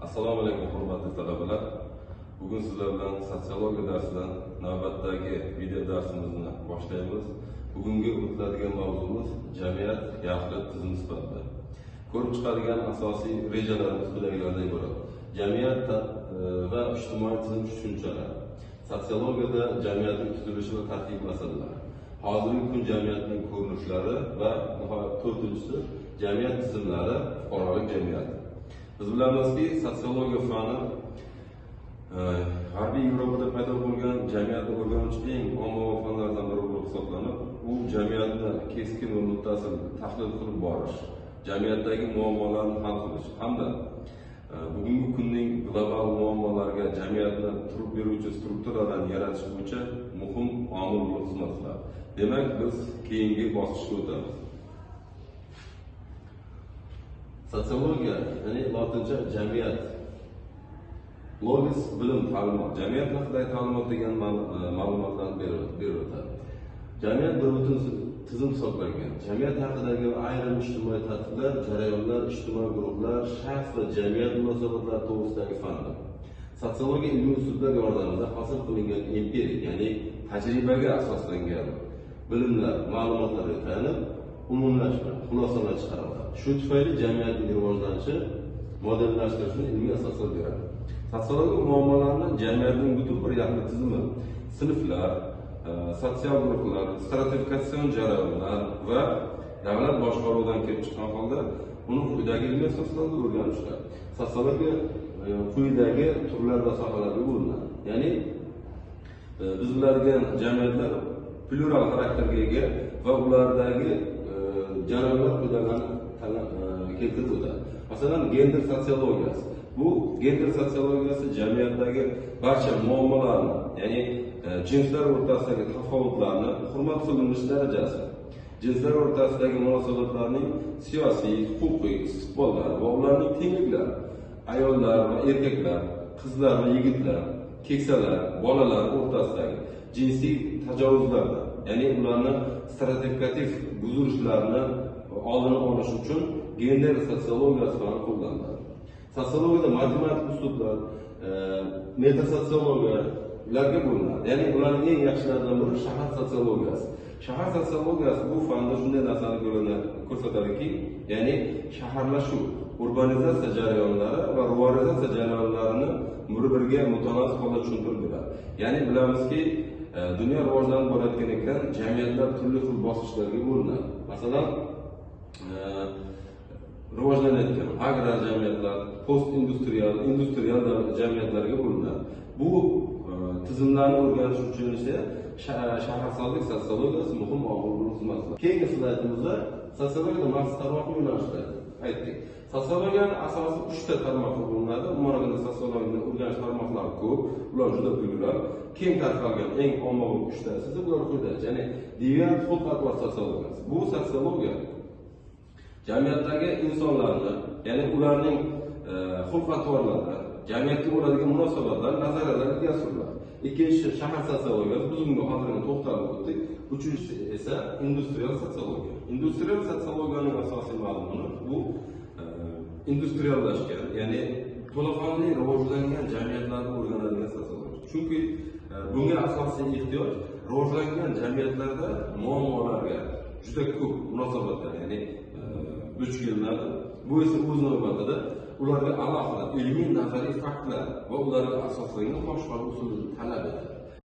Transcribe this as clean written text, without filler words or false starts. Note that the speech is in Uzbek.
Assalomu alaykum hurmatli talabalar. Bugun sizlar bilan sotsiologiya darsidan navbatdagi video darsimizni boshlaymiz. Bugungi o'tiladigan mavzumiz jamiyat yaxlit tizim sifatida. Ko'rib chiqadigan asosiy rejalarimiz quyidagilardan iborat. Jamiyat va ijtimoiy tizim tushunchalari. Sotsiologiyada jamiyatning tuzilishi va tarkib masalalari. Hozirgi kun jamiyatning ko'rinishlari va to'rtinchisi jamiyat tizimlari, fuqarolik jamiyati. Biz bilamizki, sotsiologiya fani G'arbiy Yevropada paydo bo'lgan jamiyatni o'rganuvchi eng ommabop fanlardan biri bo'lib hisoblanib, u jamiyatni keskin va muttasil tahlil qilib borish, jamiyatdagi muammolarni hal qilish hamda bugungi kunning global muammolariga jamiyatni turib beruvchi strukturalarni yaratish bo'yicha muhim omil bo'lib xizmat qiladi. Demak, biz keyingi bosqichga o'tamiz. Sotsiologiya, ya'ni lotincha jamiyat. Logis bilim ta'limot. Jamiyat haqidagi ta'limot degan ma'lumotlarni berib o'tadi. Jamiyat bir butun tizim hisoblangan. Jamiyat haqidagi ayrim ijtimoiy tadbirlar, jarayonlar, ijtimoiy guruhlar, shaxs va jamiyat munosabatlari to'g'risidagi fandir. Sotsiologiya ilmiy usullar yordamida hosil qilingan empirik, ya'ni tajribaga asoslangan bilimlar, ma'lumotlarga tayanib, umumlashtirib, xulosalar chiqariladi. Shu tufayli jamiyatning rivojlanishi modellashtirishni ilmiy asoslar beradi. Sotsiologiya muammolarni jamiyatning butun bir yaxlit tizimi, sinflar, sotsial guruhlar, stratifikatsion jarayonlar va davlat boshqaruvidan kelib chiqqan holda uni quyidagi ilmiy asoslarda o'rganishlar. Sotsiologiya quyidagi turlar va sohalarga bo'linadi. Ya'ni biz biladigan jamiyatlar plural xarakterga ega va ulardagi jarayonlar quyidagilarni keltirib o'tadi. Masalan, gender sotsiologiyasi. Bu gender sotsiologiyasi jamiyatdagi barcha muammolarni, ya'ni jinslar o'rtasidagi tafovutlarni hurmat qilinish darajasi, jinslar o'rtasidagi munosabatlarning siyosiy, huquqiy istiqbollari va ularning tengliklari, ayollar va erkaklar, qizlar va yigitlar, keksalar, bolalar o'rtasidagi jinsiy tajovuzlarni, ya'ni ularni stratifikativ buzilishlarini oldini olish uchun gender sotsiologiyasi qo'llaniladi. Sotsiologiyada matematik uslublar, metasotsiologiyalarga bo'linadi. Ya'ni ularning eng yaxshilaridan biri shahar sotsiologiyasi. Shahar sotsiologiyasi bu fanda shunday narsani ko'rsatadiki, ya'ni shaharlashuv, urbanizatsiya jarayonlari va rivolizatsiya jarayonlarini bir-biriga mutanosil holda tushuntirib beradi. Ya'ni bilamizki, dunyo rivojlanib borayotgan ekan, jamiyatlar turli xil bosqichlarga bo'linadi. Masalan, rivojlanayotgan agrar jamiyatlar, post-industrial, industrial jamiyatlarga bo'linadi. Bu tizimlarni o'rganish uchun esa shaharsozlik sotsiologiyasi muhim omil bo'lib xizmat qiladi. Keyingi slaydimizda sotsiologiyada maqsad tarmoqli yo'nalishlarni aytdik. Sotsiologiyaning asosi 3 ta tarmoqqa bo'linadi. Umuman sotsiologiyani o'rganish tarmoqlari ko'p, ular juda plural. Keng tarqalgan eng ommabop 3 tasi esa bular quyida. Ya'ni deviant xulq-atvor sotsiologiyasi. Bu sotsiologiya jamiyatdagi insonlarni, ya'ni ularning xulq-atvorlari, jamiyatga bo'ladigan munosabatlar nazariyalar ilgari suriladi. Ikkinchisi shahar sotsiologiyasi, biz bunga hozirgina to'xtalib o'tdik. Uchinchisi esa industrial sotsiologiya. Industrial sotsiologiyaning asosiy mazmuni bu industriallashgan, ya'ni to'laqonli rivojlangan jamiyatlarni o'rganadigan sotsiologiya. Chunki bunga asosiy ehtiyoj rivojlangan jamiyatlarda muammolarga juda ko'p munosabatlar, ya'ni duch kelinadi. Bu esa o'z navbatida ularga alohida ilmiy nazariy faktlar va ularga asoslangan boshqa usulni talab etadi.